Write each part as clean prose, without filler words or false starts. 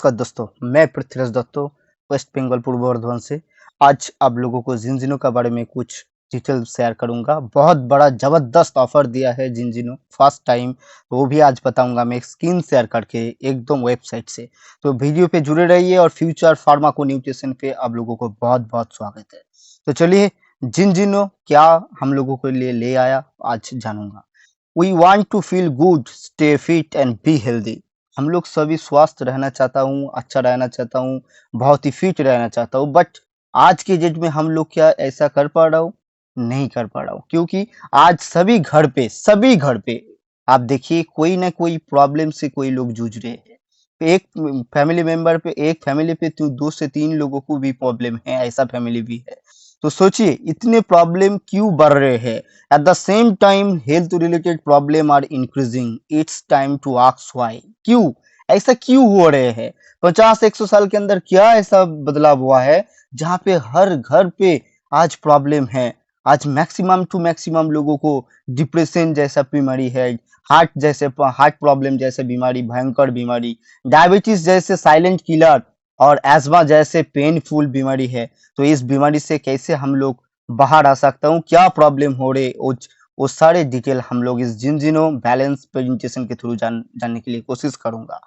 नमस्कार दोस्तों, मैं पृथ्वीराज दत्तो वेस्ट बंगाल पूर्व बर्धमान से। आज आप लोगों को जिनजिनो के बारे में कुछ डिटेल शेयर करूंगा। बहुत बड़ा जबरदस्त ऑफर दिया है जिनजिनो फर्स्ट टाइम, वो भी आज बताऊंगा मैं स्क्रीन शेयर करके एकदम वेबसाइट से। तो वीडियो पे जुड़े रहिए और फ्यूचर फार्माको न्यूट्रिशन पे आप लोगों को बहुत बहुत स्वागत है। तो चलिए, जिनजिनो क्या हम लोगों के लिए ले आया आज जानूंगा। We want to feel good, stay fit and be healthy. हम लोग सभी स्वस्थ रहना चाहता हूँ, अच्छा रहना चाहता हूँ, बहुत ही फिट रहना चाहता हूँ। बट आज के डेट में हम लोग क्या ऐसा कर पा रहा हूँ? नहीं कर पा रहा हूँ, क्योंकि आज सभी घर पे आप देखिए कोई ना कोई प्रॉब्लम से कोई लोग जूझ रहे हैं। एक फैमिली पे तो 2 से 3 लोगों को भी प्रॉब्लम है, ऐसा फैमिली भी है। तो सोचिए इतने प्रॉब्लम क्यों बढ़ रहे हैं? At the same time health related problem are increasing. It's time to ask why. क्यों ऐसा क्यों हो रहे हैं? 50-100 साल के अंदर क्या ऐसा बदलाव हुआ है जहाँ पे हर घर पे आज प्रॉब्लम है? आज मैक्सिमम टू मैक्सिमम लोगों को डिप्रेशन जैसा बीमारी है, हार्ट प्रॉब्लम जैसे बीमारी, भयंकर बीमारी, डायबिटीज जैसे साइलेंट किलर और एस्मा जैसे पेनफुल बीमारी है। तो इस बीमारी से कैसे हम लोग बाहर आ सकता हूँ, क्या प्रॉब्लम हो रहे, वो सारे डिटेल हम लोग इस जिनजिनो बैलेंस प्रेजेंटेशन के थ्रू जानने के लिए कोशिश करूंगा।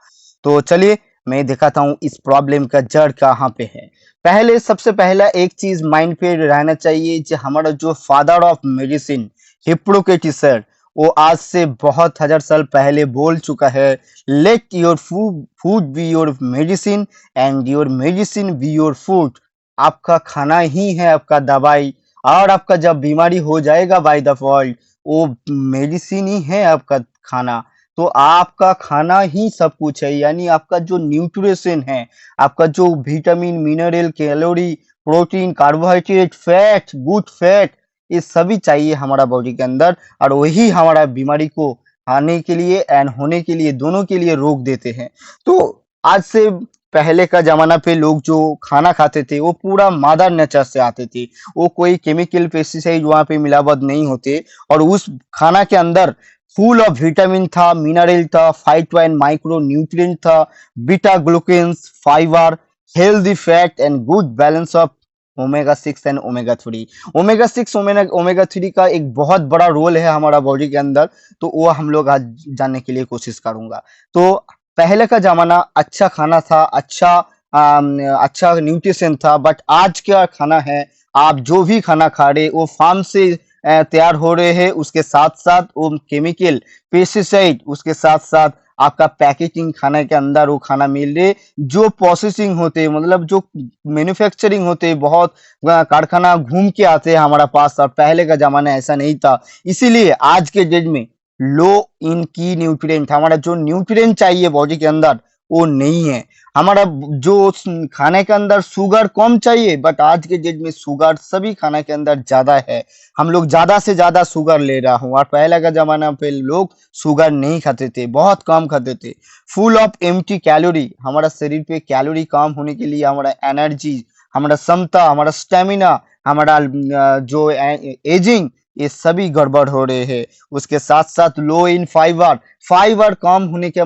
तो चलिए मैं दिखाता हूँ इस प्रॉब्लम का जड़ कहाँ पे है। सबसे पहला एक चीज माइंड पे रहना चाहिए कि हमारा जो father of medicine Hippocrates sir, वो आज से बहुत हजार साल पहले बोल चुका है, let your food be your medicine and your medicine be your food. आपका खाना ही है आपका दवाई, और आपका जब बीमारी हो जाएगा बाय डिफॉल्ट, वो मेडिसिन ही है आपका खाना। तो आपका खाना ही सब कुछ है, यानी आपका जो न्यूट्रिशन है, आपका जो vitamin, mineral, calorie, protein, carbohydrate, fat, good fat, ये सभी चाहिए हमारा बॉडी के अंदर। और वही हमारा बीमारी को आने के लिए एंड होने के लिए, दोनों के लिए रोक देते हैं। तो आज से पहले का जमाना पे लोग जो खाना खाते थे वो पूरा मदर नेचर से आते थे। वो कोई केमिकल पेस्टिसाइड वहां पे मिलावट नहीं होते, और उस खाना के अंदर फुल ऑफ विटामिन था, मिनरल था, फाइटोइन माइक्रो न्यूट्रिएंट था, beta glucans, fibre, healthy fat and good balance of omega 6 and omega 3। Omega 6 omega 3 का एक बहुत बड़ा रोल है हमारा बॉडी के अंदर। तो वो हम लोग आज जानने के लिए कोशिश करूंगा। तो पहले का जमाना अच्छा खाना था, अच्छा न्यूट्रिशन था। बट आज क्या खाना है, आप जो भी खाना खा रहे वो फार्म से तैयार हो रहे हैं, उसके साथ साथ वो केमिकल पेस्टिसाइड, उसके साथ साथ आपका पैकेजिंग खाने के अंदर वो खाना मिल रहे, जो प्रोसेसिंग होते, मतलब जो मैन्युफैक्चरिंग होते, बहुत कारखाना घूम के आते हैं हमारा पास। और पहले का जमाना ऐसा नहीं था, इसीलिए आज के डेट में लो इन की न्यूट्रिएंट, हमारा जो न्यूट्रिएंट चाहिए बॉडी के अंदर वो नहीं है। हमारा जो खाने के अंदर शुगर कम चाहिए, बट आज के डेट में शुगर सभी खाने के अंदर ज्यादा है। हम लोग ज्यादा से ज्यादा शुगर ले रहा हूँ, और पहले का जमाना पे लोग शुगर नहीं खाते थे, बहुत कम खाते थे। फुल ऑफ एम्प्टी कैलोरी, हमारा शरीर पे कैलोरी कम होने के लिए हमारा एनर्जी, हमारा क्षमता, हमारा स्टेमिना, हमारा जो एजिंग, ये सभी गड़बड़ हो रहे हैं। उसके साथ साथ लो इन फाइबर, फाइबर कम होने के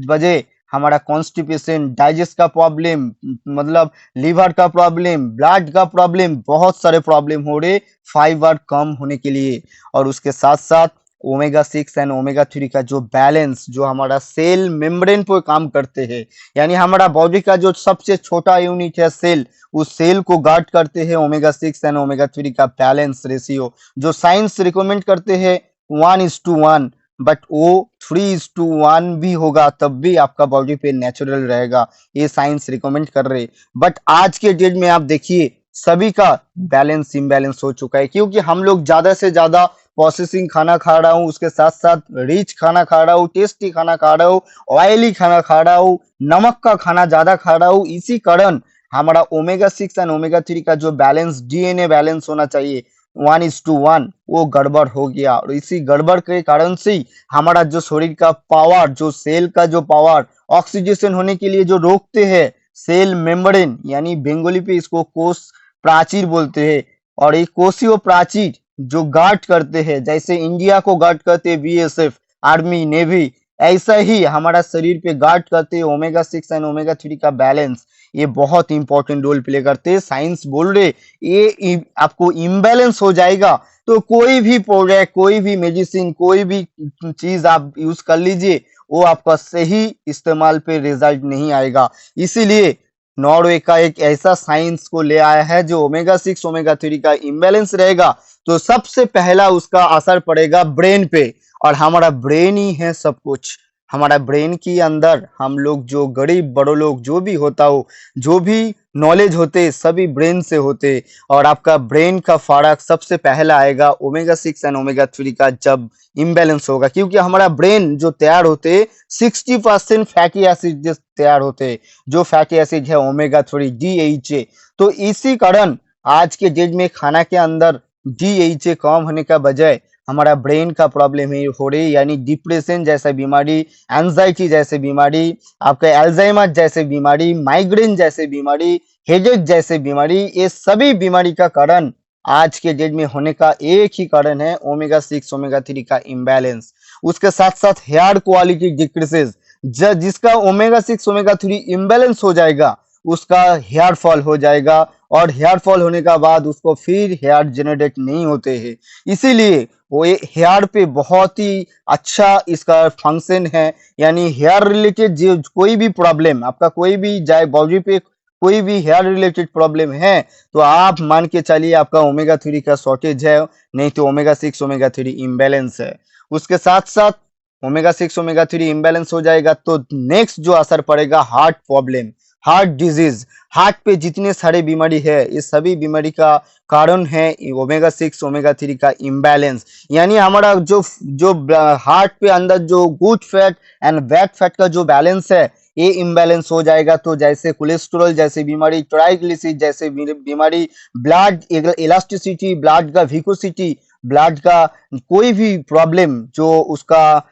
वजह हमारा कॉन्स्टिपेशन, डाइजेस्ट का प्रॉब्लम, मतलब लीवर का प्रॉब्लम, ब्लड का प्रॉब्लम, बहुत सारे प्रॉब्लम हो रहे फाइबर कम होने के लिए। और उसके साथ साथ ओमेगा 6 एंड ओमेगा 3 का जो बैलेंस, जो हमारा सेल मेम्ब्रेन पर काम करते हैं, यानी हमारा बॉडी का जो सबसे छोटा यूनिट है सेल, उस सेल को गार्ड करते हैं ओमेगा 6 एंड ओमेगा 3 का बैलेंस रेशियो, जो साइंस रिकमेंड करते हैं 1:1। बट वो 3:1 भी होगा तब भी आपका बॉडी पे नेचुरल रहेगा, ये साइंस रिकमेंड कर रहे। बट आज के डेट में आप देखिए सभी का बैलेंस इम्बैलेंस हो चुका है, क्योंकि हम लोग ज्यादा से ज्यादा प्रोसेसिंग खाना खा रहा हूँ, उसके साथ साथ रिच खाना खा रहा हूँ, टेस्टी खाना खा रहा हूँ, ऑयली खाना खा रहा हूँ, नमक का खाना ज्यादा खा रहा हूँ। इसी कारण हमारा ओमेगा 6 एंड ओमेगा 3 का जो बैलेंस, डीएनए बैलेंस होना चाहिए 1:1, वो गड़बड़ हो गया। और इसी गड़बड़ के कारण से ही हमारा जो शरीर का पावर, जो सेल का जो पावर ऑक्सीडेशन होने के लिए जो रोकते हैं, सेल मेम्ब्रेन, यानी बंगाली पे इसको कोश प्राचीर बोलते हैं। और ये कोशियों प्राचीर जो गार्ड करते हैं, जैसे इंडिया को गार्ड करते हैं बीएसएफ, आर्मी, नेवी, ऐसा ही हमारा शरीर पे गार्ड करते हैं ओमेगा 6 एंड ओमेगा 3 का बैलेंस। ये बहुत इंपॉर्टेंट रोल प्ले करते हैं। साइंस बोल रहे ये आपको इम्बैलेंस हो जाएगा तो कोई भी प्रोडक्ट, कोई भी मेडिसिन, कोई भी चीज आप यूज कर लीजिए, वो आपका सही इस्तेमाल पे रिजल्ट नहीं आएगा। इसीलिए नॉर्वे का एक ऐसा साइंस को ले आया है जो ओमेगा 6 ओमेगा 3 का इम्बैलेंस रहेगा तो सबसे पहला उसका असर पड़ेगा ब्रेन पे। और हमारा ब्रेन ही है सब कुछ। हमारा ब्रेन के अंदर हम लोग जो गरीब बड़ो लोग जो भी होता हो, जो भी नॉलेज होते सभी ब्रेन से होते। और आपका ब्रेन का फर्क सबसे पहला आएगा ओमेगा 6 एंड ओमेगा 3 का जब इम्बैलेंस होगा, क्योंकि हमारा ब्रेन जो तैयार होते 60% फैटी एसिड तैयार होते, जो फैटी एसिड है ओमेगा 3 DHA। तो इसी कारण आज के डेट में खाना के अंदर DHA कम होने का बजाय हमारा ब्रेन का प्रॉब्लम ही हो रही, यानी डिप्रेशन जैसा बीमारी, एंजाइटी जैसे बीमारी, आपका एल्जाइमर जैसे बीमारी, माइग्रेन जैसे बीमारी, हेडेक जैसे बीमारी, ये सभी बीमारी का कारण आज के डेट में होने का एक ही कारण है ओमेगा 6 ओमेगा 3 का इम्बैलेंस। उसके साथ साथ हेयर क्वालिटी डिक्रीसेस, जिसका ओमेगा 6 ओमेगा 3 इम्बैलेंस हो जाएगा उसका हेयर फॉल हो जाएगा, और हेयर फॉल होने का बाद उसको फिर हेयर जनरेट नहीं होते हैं। इसीलिए वो ये हेयर पे बहुत ही अच्छा इसका फंक्शन है। यानी हेयर रिलेटेड जो कोई भी प्रॉब्लम आपका, कोई भी जाए बॉडी पे कोई भी हेयर रिलेटेड प्रॉब्लम है तो आप मान के चलिए आपका ओमेगा 3 का शॉर्टेज है, नहीं तो ओमेगा 6 ओमेगा 3 इम्बैलेंस है। उसके साथ साथ ओमेगा 6 ओमेगा 3 इम्बैलेंस हो जाएगा तो नेक्स्ट जो असर पड़ेगा heart problem, heart disease. Heart पे जितने सारे बीमारी है ये सभी बीमारी का कारण है ओमेगा 6 ओमेगा 3 का इम्बैलेंस। यानी हमारा जो जो हार्ट पे अंदर जो good fat and bad fat का जो बैलेंस है ये इम्बैलेंस हो जाएगा तो जैसे कोलेस्ट्रॉल जैसे बीमारी, ट्राइग्लिसराइड जैसे बीमारी, ब्लड इलास्टिसिटी, ब्लड का विकोसिटी, ब्लड का कोई भी प्रॉब्लम जो उसका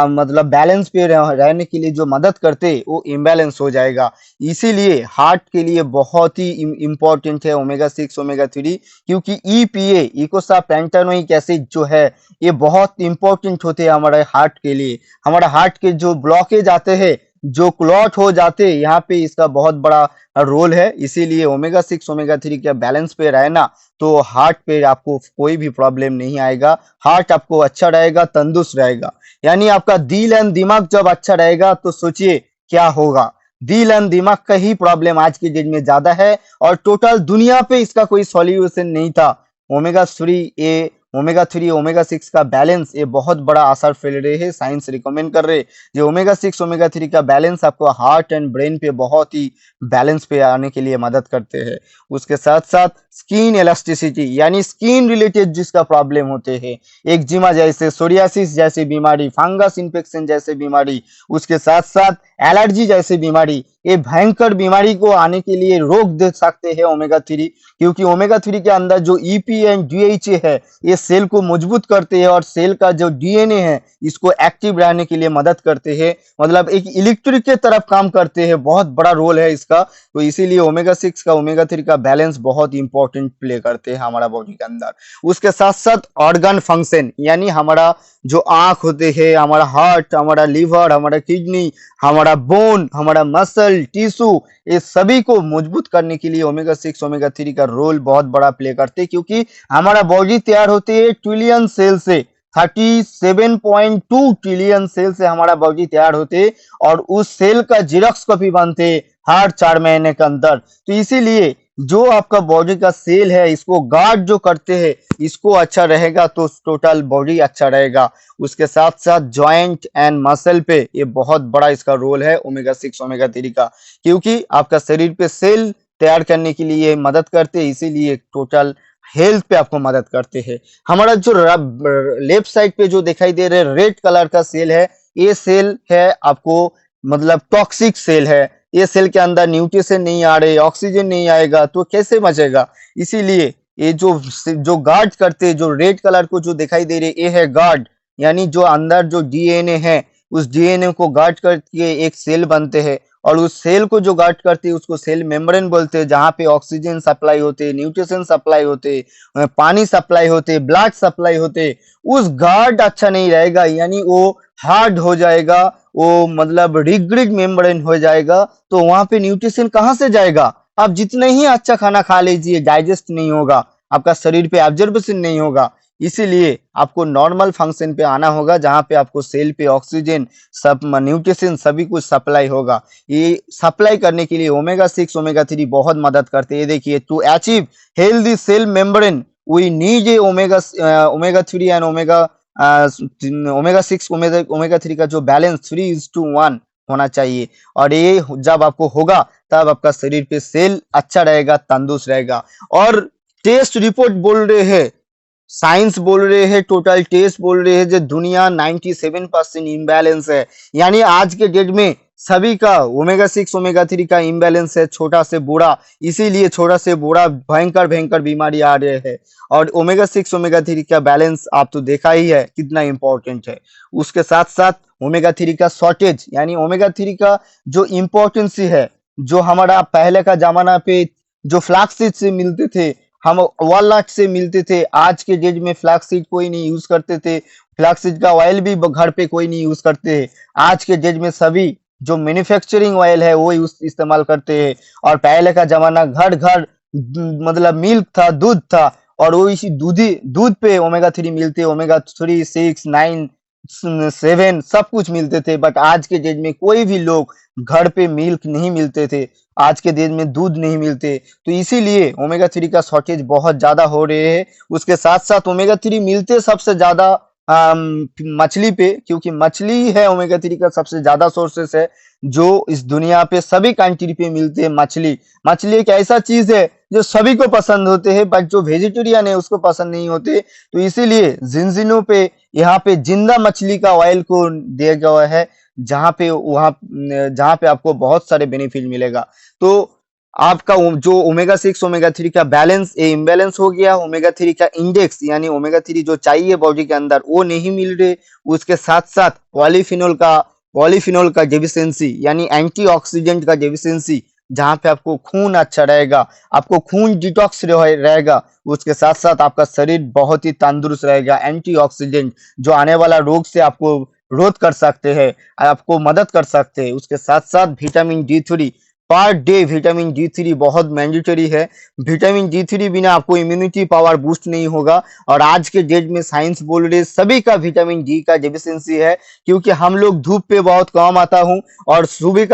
मतलब बैलेंस पे रहने के लिए जो मदद करते वो इम्बैलेंस हो जाएगा। इसीलिए हार्ट के लिए बहुत ही इम्पोर्टेंट है ओमेगा 6 ओमेगा 3, क्योंकि EPA इकोसा पेंटानोइक एसिड जो है ये बहुत इंपॉर्टेंट होते हैं हमारे हार्ट के लिए। हमारा हार्ट के जो ब्लॉकेज आते हैं, जो क्लॉट हो जाते हैं, यहाँ पे इसका बहुत बड़ा रोल है। इसीलिए ओमेगा 6 ओमेगा 3 का बैलेंस पे रहना तो हार्ट पे आपको कोई भी प्रॉब्लम नहीं आएगा, हार्ट आपको अच्छा रहेगा, तंदुरुस्त रहेगा। यानी आपका दिल एंड दिमाग जब अच्छा रहेगा तो सोचिए क्या होगा। दिल एंड दिमाग का ही प्रॉब्लम आज के डेट में ज्यादा है और टोटल दुनिया पे इसका कोई सॉल्यूशन नहीं था। ओमेगा 3 ए ओमेगा 3 ओमेगा 6 का बैलेंस ये बहुत बड़ा असर फैल रहे हैं। साइंस रिकमेंड कर रहे हैं जो ओमेगा 6 ओमेगा 3 का बैलेंस आपको हार्ट एंड ब्रेन पे बहुत ही बैलेंस पे आने के लिए मदद करते हैं। उसके साथ साथ स्किन इलास्टिसिटी, यानी स्किन रिलेटेड जिसका प्रॉब्लम होते हैं, एक्जिमा जैसे, सोरियासिस जैसी बीमारी, फंगस इन्फेक्शन जैसे बीमारी, उसके साथ साथ एलर्जी जैसी बीमारी, ये भयंकर बीमारी को आने के लिए रोक दे सकते हैं ओमेगा 3, क्योंकि ओमेगा 3 के अंदर जो EPA एंड DHA है ये सेल को मजबूत करते हैं और सेल का जो DNA है इसको एक्टिव रहने के लिए मदद करते हैं, मतलब एक इलेक्ट्रिक के तरफ काम करते हैं, बहुत बड़ा रोल है इसका। तो इसीलिए ओमेगा 6 का ओमेगा 3 का बैलेंस बहुत इंपॉर्टेंट प्ले करते हैं हमारा बॉडी के अंदर। उसके साथ साथ ऑर्गन फंक्शन, यानी हमारा जो आंख होते हैं, हमारा हार्ट, हमारा लीवर, हमारा किडनी, हमारा बोन, हमारा मसल टिश्यू, ये सभी को मजबूत करने के लिए ओमेगा 6 ओमेगा 3 का रोल बहुत बड़ा प्ले करते हैं, क्योंकि हमारा बॉडी तैयार होती है ट्रिलियन सेल से, 37.2 ट्रिलियन सेल से हमारा बॉडी तैयार होते और उस सेल का जीरोक्स कॉपी बनते हर 4 महीने के अंदर। तो इसीलिए जो आपका बॉडी का सेल है इसको गार्ड जो करते हैं, इसको अच्छा रहेगा तो टोटल बॉडी अच्छा रहेगा। उसके साथ साथ जॉइंट एंड मसल पे ये बहुत बड़ा इसका रोल है ओमेगा 6 ओमेगा 3 का, क्योंकि आपका शरीर पे सेल तैयार करने के लिए मदद करते हैं, इसीलिए टोटल हेल्थ पे आपको मदद करते हैं। हमारा जो लेफ्ट साइड पे जो दिखाई दे रहे रेड कलर का सेल है, ये सेल है आपको मतलब टॉक्सिक सेल है। ये सेल के अंदर न्यूट्रिशन नहीं आ रहे, ऑक्सीजन नहीं आएगा तो कैसे बचेगा। इसीलिए ये जो गार्ड करते, जो रेड कलर को जो दिखाई दे रहे ये है गार्ड, यानी जो अंदर जो DNA है उस DNA को गार्ड करके एक सेल बनते हैं और उस सेल को जो गार्ड करते हैं उसको सेल मेम्ब्रेन बोलते हैं, जहाँ पे ऑक्सीजन सप्लाई होते, न्यूट्रिशन सप्लाई होते, पानी सप्लाई होते, ब्लड सप्लाई होते। उस गार्ड अच्छा नहीं रहेगा, यानी वो हार्ड हो जाएगा, वो मतलब रिगिड मेम्ब्रेन हो जाएगा, तो वहां पे न्यूट्रिशन कहाँ से जाएगा? आप जितने ही अच्छा खाना खा लीजिए, डाइजेस्ट नहीं होगा, आपका शरीर पे एब्जॉर्प्शन नहीं होगा। इसीलिए आपको नॉर्मल फंक्शन पे आना होगा, जहाँ पे आपको सेल पे ऑक्सीजन, सब न्यूट्रिशन सभी कुछ सप्लाई होगा। ये सप्लाई करने के लिए ओमेगा 6 ओमेगा 3 बहुत मदद करते हैं। ये देखिए, to achieve healthy cell membrane we need a omega 3 and omega 6 omega 3 का जो बैलेंस 3:1 होना चाहिए। और ये जब आपको होगा, तब आपका शरीर पे सेल अच्छा रहेगा, तंदुरुस्त रहेगा। और टेस्ट रिपोर्ट बोल रहे हैं, साइंस बोल रहे हैं, टोटल टेस्ट बोल रहे हैं, जो दुनिया 97% इम्बैलेंस है। यानी आज के डेट में सभी का ओमेगा 6 ओमेगा 3 का इम्बैलेंस है, छोटा से बूढ़ा। इसीलिए छोटा से बूढ़ा भयंकर भयंकर बीमारी आ रहे हैं। और ओमेगा 6 ओमेगा 3 का बैलेंस आप तो देखा ही है कितना इंपॉर्टेंट है। उसके साथ साथ ओमेगा 3 का शॉर्टेज, यानी ओमेगा 3 का जो इम्पोर्टेंस है, जो हमारा पहले का जमाना पे जो फ्लैक्स से मिलते थे, हम वॉलनट से मिलते थे, आज के डेट में फ्लैक्स कोई नहीं यूज करते थे। फ्लैक्स का ऑयल भी घर पे कोई नहीं यूज करते है। आज के डेट में सभी जो मैन्युफैक्चरिंग ऑयल है वो इस्तेमाल करते हैं। और पहले का जमाना घर घर मतलब मिल्क था, दूध था, और वो इसी दूध पे ओमेगा 3 मिलते, ओमेगा 3 6 9 7 सब कुछ मिलते थे। बट आज के डेट में कोई भी लोग घर पे मिल्क नहीं मिलते थे, आज के दिन में दूध नहीं मिलते। तो इसीलिए ओमेगा 3 का शॉर्टेज बहुत ज्यादा हो रहे हैं। उसके साथ साथ ओमेगा 3 मिलते सबसे ज्यादा मछली पे, क्योंकि मछली है ओमेगा 3 का सबसे ज्यादा सोर्सेस है, जो इस दुनिया पे सभी कंट्री पे मिलते हैं। मछली मछली एक ऐसा चीज है जो सभी को पसंद होते हैं, बट जो वेजिटेरियन है उसको पसंद नहीं होते। तो इसीलिए जिंजिनो पे यहाँ पे जिंदा मछली का ऑयल को दिया गया है, जहाँ पे आपको बहुत सारे बेनिफिट मिलेगा। तो आपका जो ओमेगा 6 ओमेगा 3 का बैलेंस इम्बैलेंस हो गया, ओमेगा 3 का इंडेक्स यानी ओमेगा 3 जो चाहिए बॉडी के अंदर वो नहीं मिल रहे। उसके साथ साथ पॉलीफिनोल का डेफिशिएंसी यानी एंटीऑक्सीडेंट का डेफिशिएंसी, जहाँ पे आपको खून अच्छा रहेगा, आपको खून डिटॉक्स रहेगा। उसके साथ साथ आपका शरीर बहुत ही तंदुरुस्त रहेगा। एंटीऑक्सीडेंट जो आने वाला रोग से आपको रोध कर सकते हैं, आपको मदद कर सकते हैं। उसके साथ साथ vitamin D3 per day, vitamin D3 बहुत मैंडेटरी है। विटामिन D3 बिना आपको इम्यूनिटी पावर बूस्ट नहीं होगा। और आज के डेट में साइंस बोल रही है सभी का विटामिन डी का डेफिशिएंसी है, क्योंकि हम लोग धूप पे बहुत कम आता हूँ, और सुबह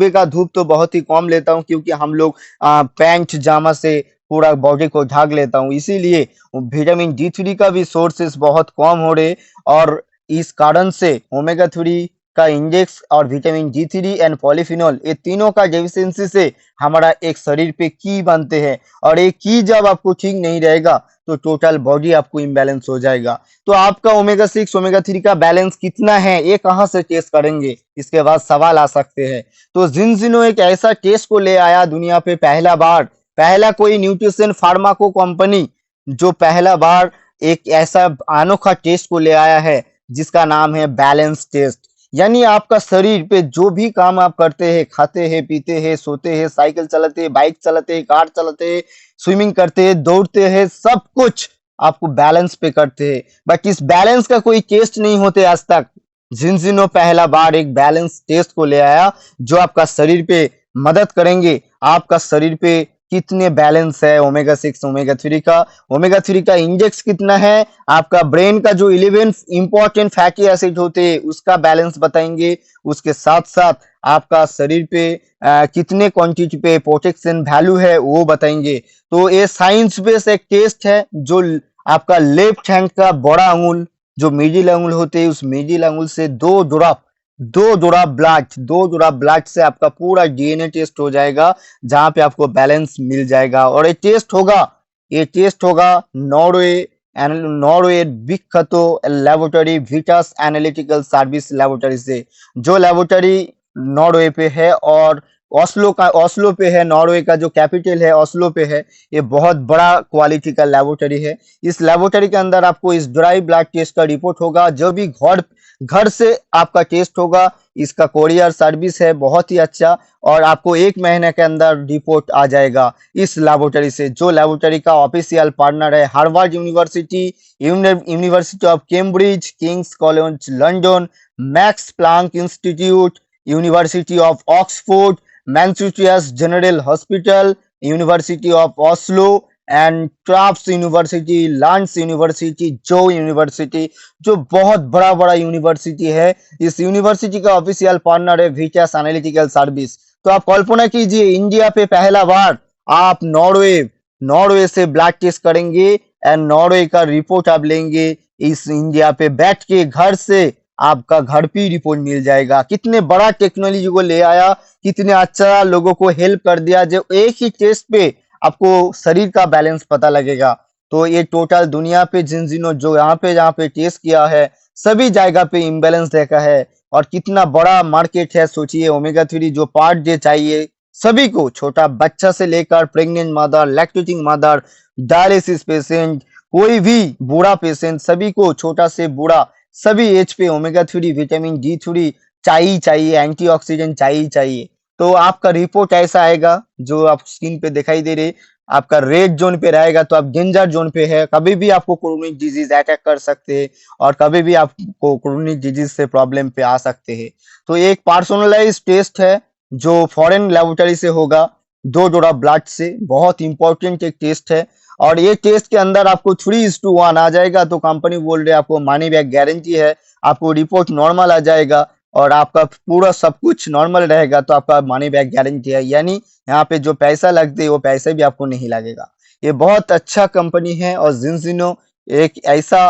का धूप तो बहुत ही कम लेता हूँ, क्योंकि हम लोग पैंट जामा से पूरा बॉडी को ढक लेता हूँ। इसीलिए विटामिन D3 का भी सोर्सेस बहुत कम हो रहे। और इस कारण से ओमेगा 3 का इंडेक्स और विटामिन D3 एंड पॉलीफिनोल, ये तीनों का डेफिशिएंसी से हमारा एक शरीर पे की बनते हैं। और एक की जब आपको ठीक नहीं रहेगा, तो टोटल बॉडी आपको इम्बैलेंस हो जाएगा। तो आपका ओमेगा 6 ओमेगा 3 का बैलेंस कितना है, ये कहाँ से टेस्ट करेंगे, इसके बाद सवाल आ सकते हैं। तो जिनजिनो एक ऐसा टेस्ट को ले आया दुनिया पे पहला बार, पहला कोई न्यूट्रिशन फार्माको कंपनी जो पहला बार एक ऐसा अनोखा टेस्ट को ले आया है, जिसका नाम है बैलेंस टेस्ट। यानी आपका शरीर पे जो भी काम आप करते हैं, खाते हैं, पीते हैं, सोते हैं, साइकिल चलाते हैं, बाइक चलाते हैं, कार चलाते हैं, स्विमिंग करते हैं, दौड़ते हैं, सब कुछ आपको बैलेंस पे करते हैं। बट इस बैलेंस का कोई टेस्ट नहीं होते आज तक। जिनजिनो पहला बार एक बैलेंस टेस्ट को ले आया, जो आपका शरीर पे मदद करेंगे, आपका शरीर पे कितने बैलेंस है ओमेगा 6 ओमेगा 3 का, ओमेगा 3 का इंडेक्स कितना है, आपका ब्रेन का जो 11 इंपॉर्टेंट फैटी एसिड होते हैं उसका बैलेंस बताएंगे। उसके साथ साथ आपका शरीर पे कितने क्वांटिटी पे प्रोटेक्शन वैल्यू है वो बताएंगे। तो ये साइंस बेस्ड एक टेस्ट है, जो आपका लेफ्ट हैंड का बड़ा अंगुल, जो मिडिल अंगुल होते हैं, उस मिडिल अंगुल से दो ड्रॉप ब्लड से आपका पूरा डीएनए टेस्ट हो जाएगा, जहां पे आपको बैलेंस मिल जाएगा। और ये टेस्ट होगा नॉर्वे विख्यातो laboratory Vitas analytical service laboratory से, जो लेबोरेटरी नॉर्वे पे है। और ओस्लो पे है, नॉर्वे का जो कैपिटल है ओस्लो पे है। ये बहुत बड़ा क्वालिटी का लेबोरेटरी है। इस लेबोरेटरी के अंदर आपको इस ड्राई ब्लड टेस्ट का रिपोर्ट होगा, जो भी घर घर से आपका टेस्ट होगा। इसका कोरियर सर्विस है बहुत ही अच्छा, और आपको 1 महीने के अंदर रिपोर्ट आ जाएगा इस लेबोरेटरी से। जो लेबोरेटरी का ऑफिशियल पार्टनर है Harvard University, University of Cambridge, King's College London, Max Planck Institute, University of Oxford, Massachusetts General Hospital, University of Oslo and Trafs University, Lunds University, जो यूनिवर्सिटी, जो बहुत बड़ा बड़ा यूनिवर्सिटी है। इस यूनिवर्सिटी का ऑफिशियल पार्टनर है विटास एनालिटिकल सर्विस। तो आप कल्पना कीजिए, इंडिया पे पहला बार आप नॉर्वे नॉर्वे से ब्लड टेस्ट करेंगे एंड नॉर्वे का रिपोर्ट आप लेंगे। इस इंडिया पे बैठ के घर से आपका घर पे रिपोर्ट मिल जाएगा। कितने बड़ा टेक्नोलॉजी को ले आया, कितने अच्छा लोगों को हेल्प कर दिया, जो एक ही टेस्ट पे आपको शरीर का बैलेंस पता लगेगा। तो ये टोटल दुनिया पे जिन जो यहाँ पे टेस्ट किया है, सभी जगह पे इम्बैलेंस देखा है। और कितना बड़ा मार्केट है सोचिए। ओमेगा 3 जो पार्ट डे चाहिए सभी को, छोटा बच्चा से लेकर pregnant mother, lactating mother, dialysis patient, कोई भी बूढ़ा पेशेंट, सभी को छोटा से बूढ़ा सभी एज पे ओमेगा 3 विटामिन D3 चाहिए चाहिए, एंटीऑक्सीडेंट चाहिए चाहिए। तो आपका रिपोर्ट ऐसा आएगा जो आप स्क्रीन पे दिखाई दे रहे, आपका रेड जोन पे रहेगा तो आप डेंजर जोन पे है। कभी भी आपको क्रोनिक डिजीज अटैक कर सकते हैं और कभी भी आपको क्रोनिक डिजीज से प्रॉब्लम पे आ सकते हैं। तो ये एक पर्सनलाइज टेस्ट है जो फॉरेन लेबोरेटरी से होगा, 2 जोड़ा ब्लड से। बहुत इंपॉर्टेंट एक टेस्ट है, और ये टेस्ट के अंदर आपको 3:1 आ जाएगा तो कंपनी बोल रहे आपको मनी बैक गारंटी है। आपको रिपोर्ट नॉर्मल आ जाएगा और आपका पूरा सब कुछ नॉर्मल रहेगा तो आपका मनी बैक गारंटी है। यानी यहाँ पे जो पैसा लगते हैं वो पैसे भी आपको नहीं लगेगा। ये बहुत अच्छा कंपनी है, और जिनजिनो एक ऐसा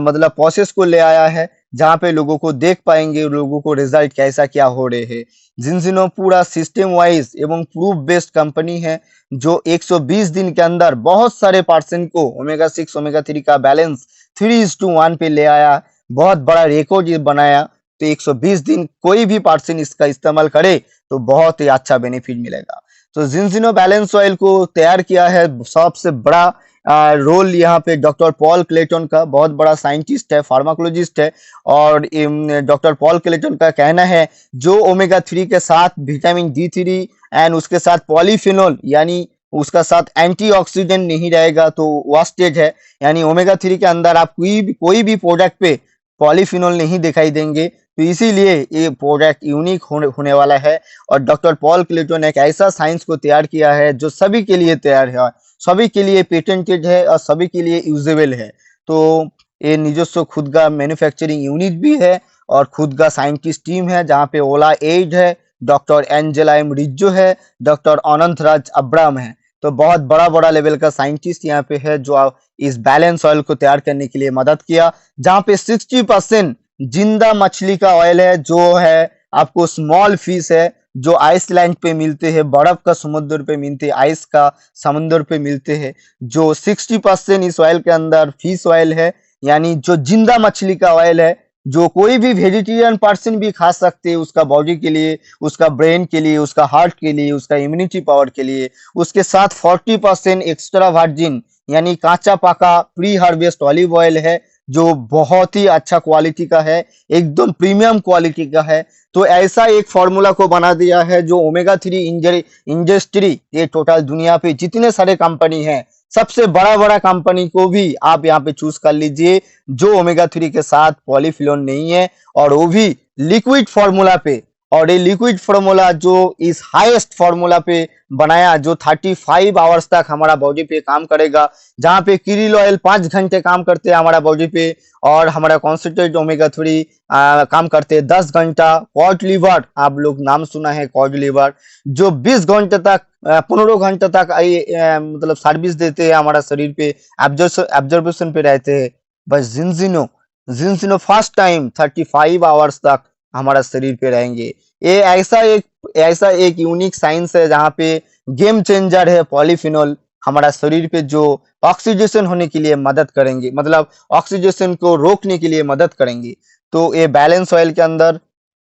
मतलब प्रोसेस को ले आया है जहाँ पे लोगों को देख पाएंगे, लोगों को रिजल्ट कैसा क्या हो रहे हैं। जिनजिनो पूरा सिस्टम वाइज एवं प्रूफ बेस्ड कंपनी है, जो 120 दिन के अंदर बहुत सारे पर्सन को ओमेगा 6 ओमेगा 3 का बैलेंस 3:1 पे ले आया। बहुत बड़ा रिकॉर्ड ये बनाया। तो 120 दिन कोई भी पर्सन इसका इस्तेमाल करे तो बहुत ही अच्छा बेनिफिट मिलेगा। तो जिनजिनो बैलेंस ऑयल को तैयार किया है, सबसे बड़ा रोल यहाँ पे डॉक्टर पॉल क्लेटन का, बहुत बड़ा साइंटिस्ट है, फार्माकोलॉजिस्ट है। और डॉक्टर पॉल क्लेटन का कहना है जो ओमेगा 3 के साथ विटामिन D3 एंड उसके साथ पॉलीफिनोल यानी उसका साथ एंटीऑक्सीडेंट नहीं रहेगा तो वास्टेज है। यानी ओमेगा 3 के अंदर आप कोई भी प्रोडक्ट पे पॉलीफिनोल नहीं दिखाई देंगे। तो इसीलिए ये प्रोडक्ट यूनिक होने वाला है। और डॉक्टर पॉल क्लेटन ने एक ऐसा साइंस को तैयार किया है जो सभी के लिए तैयार है, सभी के लिए पेटेंटेड है और सभी के लिए यूजेबल है। तो ये निजस्व खुद का मैन्युफैक्चरिंग यूनिट भी है और खुद का साइंटिस्ट टीम है, जहाँ पे ओला एड है, डॉक्टर एंजेला एम रिज्जो है, डॉक्टर अनंत राज अब्राम है। तो बहुत बड़ा बड़ा लेवल का साइंटिस्ट यहाँ पे है जो इस बैलेंस ऑयल को तैयार करने के लिए मदद किया। जहाँ पे 60% जिंदा मछली का ऑयल है, जो है आपको स्मॉल फिश है जो आइसलैंड पे मिलते हैं, बर्फ का समुद्र पे मिलते हैं, आइस का समुद्र पे मिलते हैं। जो 60% इस ऑयल के अंदर फिश ऑयल है, यानी जो जिंदा मछली का ऑयल है, जो कोई भी वेजिटेरियन पर्सन भी खा सकते हैं, उसका बॉडी के लिए, उसका ब्रेन के लिए, उसका हार्ट के लिए, उसका इम्यूनिटी पावर के लिए। उसके साथ 40% एक्स्ट्रा वर्जिन यानी कांचा पाका प्री हार्वेस्ट ऑलिव ऑयल है, जो बहुत ही अच्छा क्वालिटी का है, एकदम प्रीमियम क्वालिटी का है। तो ऐसा एक फॉर्मूला को बना दिया है जो ओमेगा 3 इंडस्ट्री, ये टोटल दुनिया पे जितने सारे कंपनी हैं, सबसे बड़ा बड़ा कंपनी को भी आप यहाँ पे चूज कर लीजिए जो ओमेगा 3 के साथ पॉलीफिनोल नहीं है, और वो भी लिक्विड फॉर्मूला पे। और ये लिक्विड फॉर्मूला जो इस हाईएस्ट फॉर्मूला पे बनाया, जो 35 आवर्स तक हमारा बॉडी पे काम करेगा। जहाँ पे किरिल ऑयल 5 घंटे काम करते हैं हमारा बॉडी पे, और हमारा कॉन्सेंट्रेट ओमेगा 3 काम करते हैं 10 घंटा। कॉड लिवर, आप लोग नाम सुना है कॉड लिवर, जो 20 घंटे तक 15 घंटे तक मतलब सर्विस देते हैं हमारा शरीर पे, एब्जॉर्बेशन पे रहते हैं। बस जिनजिनो फर्स्ट टाइम 35 आवर्स तक हमारा शरीर पे रहेंगे। ये ऐसा एक यूनिक साइंस है जहाँ पे गेम चेंजर है पॉलीफिनोल, हमारा शरीर पे जो ऑक्सीडेशन होने के लिए मदद करेंगे, मतलब ऑक्सीडेशन को रोकने के लिए मदद करेंगे। तो ये बैलेंस ऑयल के अंदर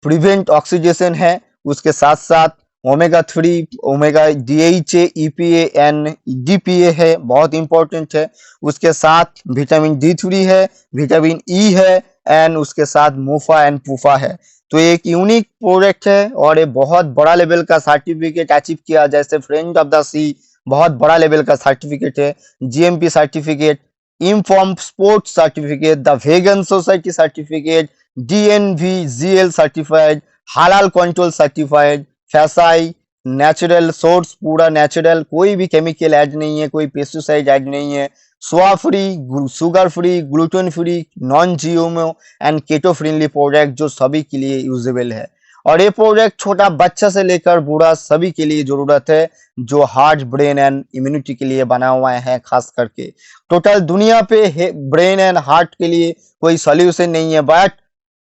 प्रिवेंट ऑक्सीडेशन है, उसके साथ साथ omega 3, omega DHA, EPA, NDPA है, बहुत इंपॉर्टेंट है। उसके साथ विटामिन D3 है, विटामिन E है, एंड उसके साथ मोफा एंड पूफा है। तो ये एक यूनिक प्रोडक्ट है और ये बहुत बड़ा लेवल का सर्टिफिकेट अचीव किया, जैसे फ्रेंड ऑफ द सी बहुत बड़ा लेवल का सर्टिफिकेट है, GMP certificate, inform sports certificate, the vegan society certificate, DNVGL certified, halal control certified, फैसाई नेचुरल सोर्स, पूरा नेचुरल, कोई भी केमिकल ऐड नहीं है, कोई पेस्टिसाइड ऐड नहीं है, soya free, sugar free, gluten free, non GMO and keto friendly product जो सभी के लिए यूजेबल है। और ये प्रोडक्ट छोटा बच्चा से लेकर बूढ़ा सभी के लिए जरूरत है, जो हार्ट, ब्रेन एंड इम्यूनिटी के लिए बना हुआ है खास करके। टोटल दुनिया पे ब्रेन एंड हार्ट के लिए कोई सॉल्यूशन नहीं है, बट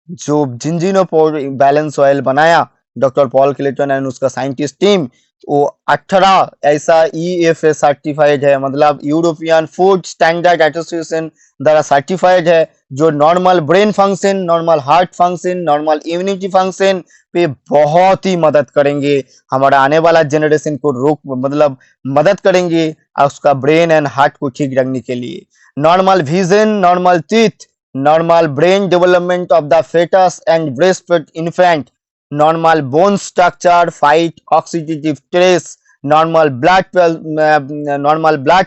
जो जिंजिनो बैलेंस ऑयल बनाया डॉक्टर पॉल क्लेटन एंड उसका साइंटिस्ट टीम, वो 18 ऐसा EFA सर्टिफाइड है, मतलब यूरोपियन फूड स्टैंडर्ड एसोसिएशन द्वारा सर्टिफाइड है, जो normal brain function, normal heart function, normal immunity function पे बहुत ही मदद करेंगे, हमारा आने वाला जनरेशन को रोक मतलब मदद करेंगे उसका ब्रेन एंड हार्ट को ठीक रखने के लिए। Normal vision, normal teeth, normal brain development of the fetus and breastfed infant, normal bone structure, fight oxidative stress, normal blood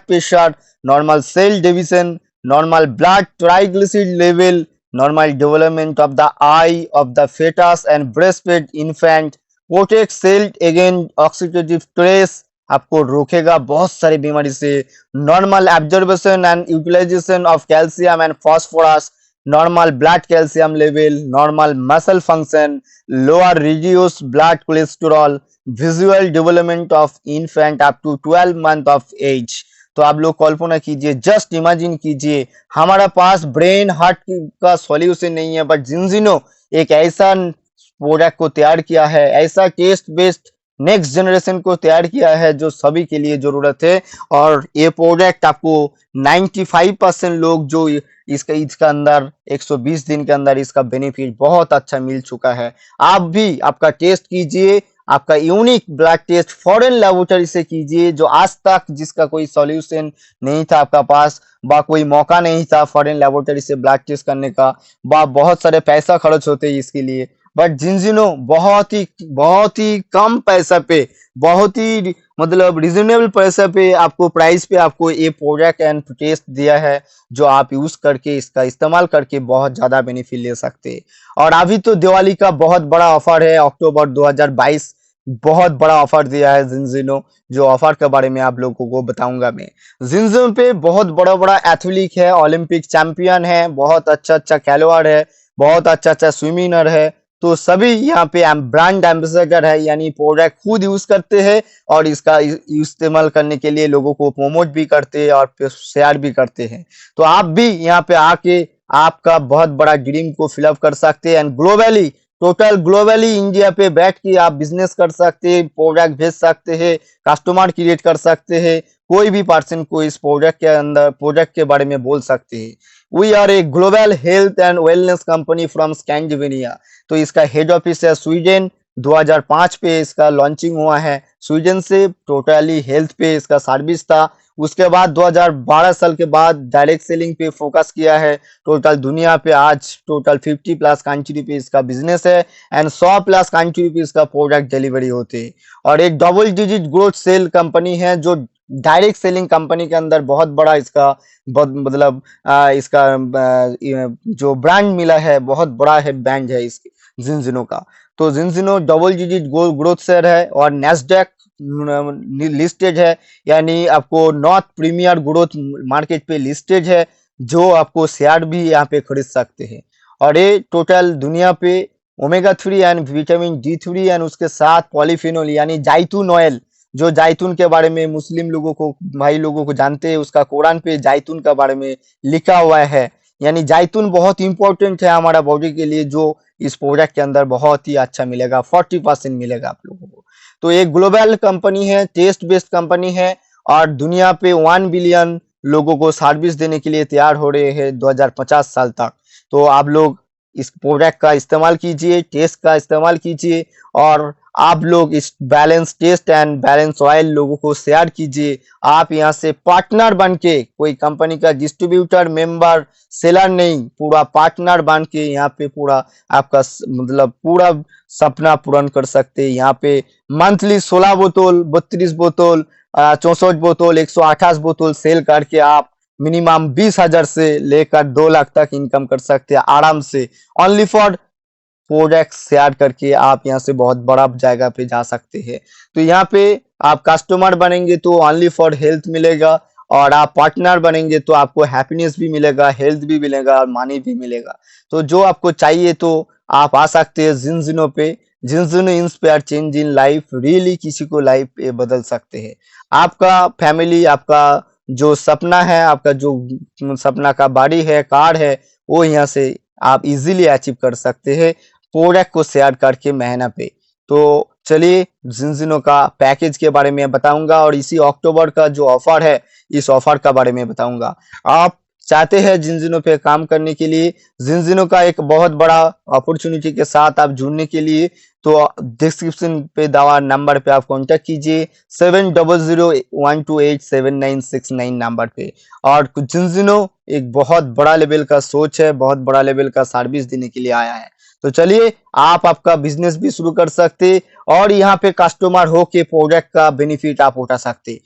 pressure, normal cell division, normal blood triglyceride level, normal development of the eye of the fetus and breastfed infant, protect cell against oxidative stress, आपको रोकेगा बहुत सारी बीमारी से, normal absorption and utilisation of calcium and phosphorus, normal blood calcium level, normal muscle function, lower reduced blood cholesterol, visual development of infant up to 12 month of age। तो आप लोग कल्पना कीजिए, जस्ट इमेजिन कीजिए, हमारा पास ब्रेन हार्ट का solution नहीं है, but जिंजिनो एक ऐसा प्रोडक्ट को तैयार किया है, ऐसा टेस्ट बेस्ड नेक्स्ट जनरेशन को तैयार किया है जो सभी के लिए जरूरत है। और ये प्रोडक्ट आपको 95% लोग जो इसका अंदर 120 दिन के अंदर इसका बेनिफिट बहुत अच्छा मिल चुका है। आप भी आपका टेस्ट कीजिए, आपका unique blood test foreign laboratory से कीजिए, जो आज तक जिसका कोई सॉल्यूशन नहीं था आपका पास, बा कोई मौका नहीं था फॉरेन लेबोरेटरी से ब्लड टेस्ट करने का, बा बहुत सारे पैसा खर्च होते हैं इसके लिए, बट जिंजिनो बहुत ही कम पैसा पे, बहुत ही मतलब रिजनेबल पैसा पे आपको प्राइस पे आपको ये प्रोडक्ट एंड टेस्ट दिया है, जो आप यूज करके इसका इस्तेमाल करके बहुत ज्यादा बेनिफिट ले सकते हैं। और अभी तो दिवाली का बहुत बड़ा ऑफर है, अक्टूबर 2022 बहुत बड़ा ऑफर दिया है जिंजिनो, जो ऑफर के बारे में आप लोगों को बताऊंगा मैं। जिंजिनो पे बहुत बड़ा बड़ा एथलीट है, ओलंपिक चैंपियन है, बहुत अच्छा खिलाड़ी है, बहुत अच्छा स्विमिनर है, तो सभी यहाँ पे ब्रांड एम्बेसडर है, यानी प्रोडक्ट खुद यूज करते हैं और इसका इस्तेमाल करने के लिए लोगों को प्रमोट भी करते हैं और शेयर भी करते हैं। तो आप भी यहाँ पे आके आपका बहुत बड़ा ड्रीम को फिलअप कर सकते हैं, and globally, total globally India पे बैठ के आप बिजनेस कर सकते हैं, प्रोडक्ट भेज सकते हैं, कस्टमर क्रिएट कर सकते हैं, कोई भी पर्सन को इस प्रोडक्ट के बारे में बोल सकते हैं। We are a global health and wellness company from Scandinavia. तो इसका हेड ऑफिस है स्वीडन, 2005 पे इसका लॉन्चिंग हुआ है स्वीडन से, टोटली हेल्थ पे इसका सर्विस था। उसके बाद 2012 साल के बाद डायरेक्ट सेलिंग पे फोकस किया है। टोटल दुनिया पे आज टोटल 50+ कंट्री पे इसका बिजनेस है, एंड 100+ कंट्री पे इसका प्रोडक्ट डिलीवरी होते हैं। और एक double digit growth sale company है, जो डायरेक्ट सेलिंग कंपनी के अंदर बहुत बड़ा इसका मतलब इसका जो ब्रांड मिला है, बहुत बड़ा है ब्रांड है इसके जिंजिनो का। तो जिंजिनो डबल डिजिट ग्रोथ शेयर है और नेस्डैक लिस्टेड है, यानी आपको नॉर्थ प्रीमियर ग्रोथ मार्केट पे लिस्टेड है, जो आपको शेयर भी यहाँ पे खरीद सकते हैं। और ये टोटल दुनिया पे omega 3 and vitamin D3 and उसके साथ पॉलीफिनोल यानी जाइतून ऑयल, जो जायतून के बारे में मुस्लिम लोगों को, भाई लोगों को जानते हैं, उसका कुरान पे जायतून के बारे में लिखा हुआ है, यानी जायतून बहुत इंपॉर्टेंट है हमारा बॉडी के लिए, जो इस प्रोडक्ट के अंदर बहुत ही अच्छा मिलेगा, 40% मिलेगा आप लोगों को। तो एक ग्लोबल कंपनी है, टेस्ट बेस्ड कंपनी है, और दुनिया पे 1 बिलियन लोगों को सर्विस देने के लिए तैयार हो रहे हैं 2050 साल तक। तो आप लोग इस प्रोडक्ट का इस्तेमाल कीजिए, टेस्ट का इस्तेमाल कीजिए, और आप लोग इस balance test and balance oil लोगों को शेयर कीजिए। आप यहाँ से पार्टनर बन के, कोई कंपनी का डिस्ट्रीब्यूटर, मेंबर, सेलर नहीं, पूरा पार्टनर बन के यहाँ पे पूरा आपका मतलब पूरा सपना पूर्ण कर सकते हैं। यहाँ पे मंथली 16 बोतल, 32 बोतल, 64 बोतल, 128 बोतल सेल करके आप मिनिमम 20,000 से लेकर 2 लाख तक इनकम कर सकते हैं आराम से। ओनली फॉर प्रोडक्ट शेयर करके आप यहाँ से बहुत बड़ा जगह पे जा सकते हैं। तो यहाँ पे आप कस्टमर बनेंगे तो ओनली फॉर हेल्थ मिलेगा, और आप पार्टनर बनेंगे तो आपको हैप्पीनेस भी मिलेगा, हेल्थ भी मिलेगा और मनी भी मिलेगा। तो जो आपको चाहिए तो आप आ सकते हैं जिनजिनो पे। Zinzino inspire change in life, really किसी को लाइफ पे बदल सकते हैं। आपका फैमिली, आपका जो सपना है, आपका जो सपना का बाड़ी है, कार है, वो यहाँ से आप इजीली अचीव कर सकते हैं प्रोडक्ट को शेयर करके महीना पे। तो चलिए जिनजिनो का पैकेज के बारे में बताऊंगा, और इसी अक्टूबर का जो ऑफर है, इस ऑफर का बारे में बताऊंगा। आप चाहते हैं जिनजिनो पे काम करने के लिए, जिनजिनो का एक बहुत बड़ा अपॉर्चुनिटी के साथ आप जुड़ने के लिए, तो डिस्क्रिप्शन पे दवा नंबर पे आप कांटेक्ट कीजिए 7001287969 नंबर पे। और जिनजिनो एक बहुत बड़ा लेवल का सोच है, बहुत बड़ा लेवल का सर्विस देने के लिए आया है। तो चलिए आप आपका बिजनेस भी शुरू कर सकते, और यहाँ पे कस्टमर हो के प्रोडक्ट का बेनिफिट आप उठा सकते।